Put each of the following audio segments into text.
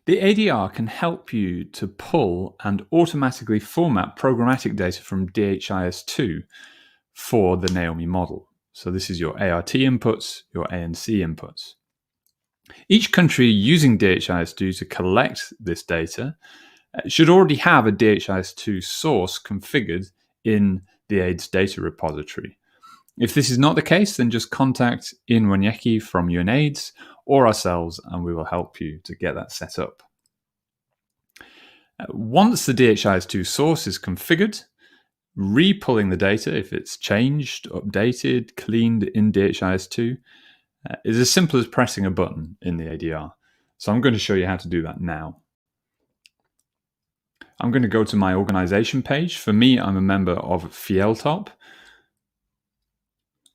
The ADR can help you to pull and automatically format programmatic data from DHIS2 for the Naomi model. So this is your ART inputs, your ANC inputs. Each country using DHIS2 to collect this data should already have a DHIS2 source configured in the AIDS data repository. If this is not the case, then just contact Ian Woniecki from UNAIDS or ourselves, and we will help you to get that set up. Once the DHIS2 source is configured, re-pulling the data, if it's changed, updated, cleaned in DHIS2, is as simple as pressing a button in the ADR. So I'm going to show you how to do that now. I'm going to go to my organization page. For me, I'm a member of Fieltop.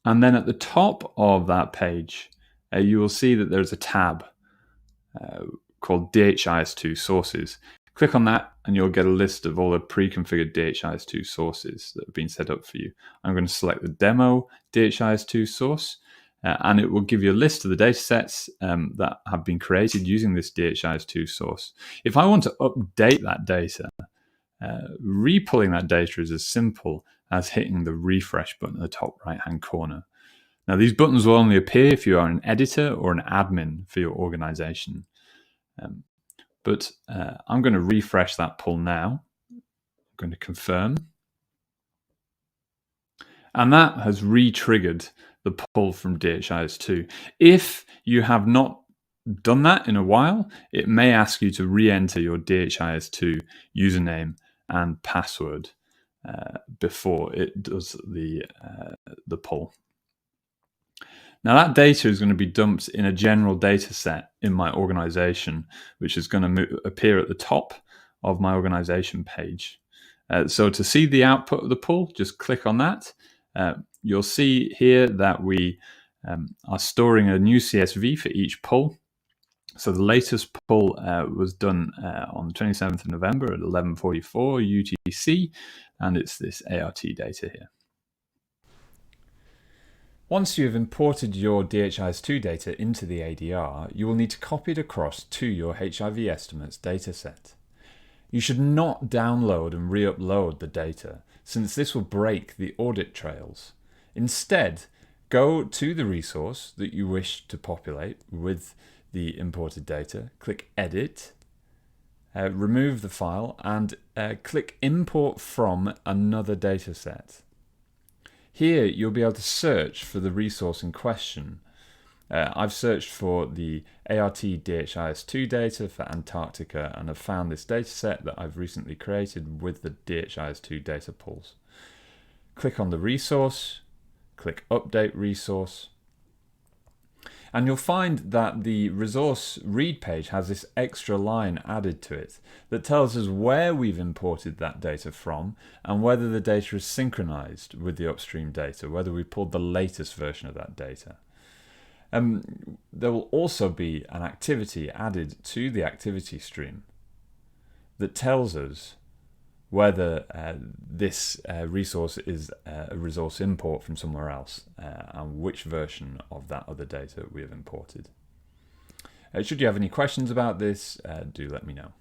And then at the top of that page, you will see that there's a tab called DHIS2 sources. Click on that and you'll get a list of all the pre-configured DHIS2 sources that have been set up for you. I'm going to select the demo DHIS2 source and it will give you a list of the datasets that have been created using this DHIS2 source. If I want to update that data, re-pulling that data is as simple as hitting the refresh button at the top right-hand corner. Now, these buttons will only appear if you are an editor or an admin for your organization. But I'm going to refresh that pull now. I'm going to confirm. And that has re-triggered the pull from DHIS2. If you have not done that in a while, it may ask you to re-enter your DHIS2 username and password before it does the pull. Now that data is going to be dumped in a general data set in my organization, which is going to appear at the top of my organization page. So to see the output of the pull, just click on that. You'll see here that we are storing a new CSV for each pull. So the latest pull was done on the 27th of November at 11:44 UTC, and it's this ART data here. Once you have imported your DHIS2 data into the ADR, you will need to copy it across to your HIV estimates dataset. You should not download and re-upload the data, since this will break the audit trails. Instead, go to the resource that you wish to populate with the imported data, click Edit, remove the file, and click Import from another dataset. Here you'll be able to search for the resource in question. I've searched for the ART DHIS2 data for Antarctica and have found this dataset that I've recently created with the DHIS2 data pulls. Click on the resource, click Update Resource, and you'll find that the resource read page has this extra line added to it that tells us where we've imported that data from and whether the data is synchronized with the upstream data, whether we pulled the latest version of that data. There will also be an activity added to the activity stream that tells us whether this resource is a resource import from somewhere else and which version of that other data we have imported. Should you have any questions about this, do let me know.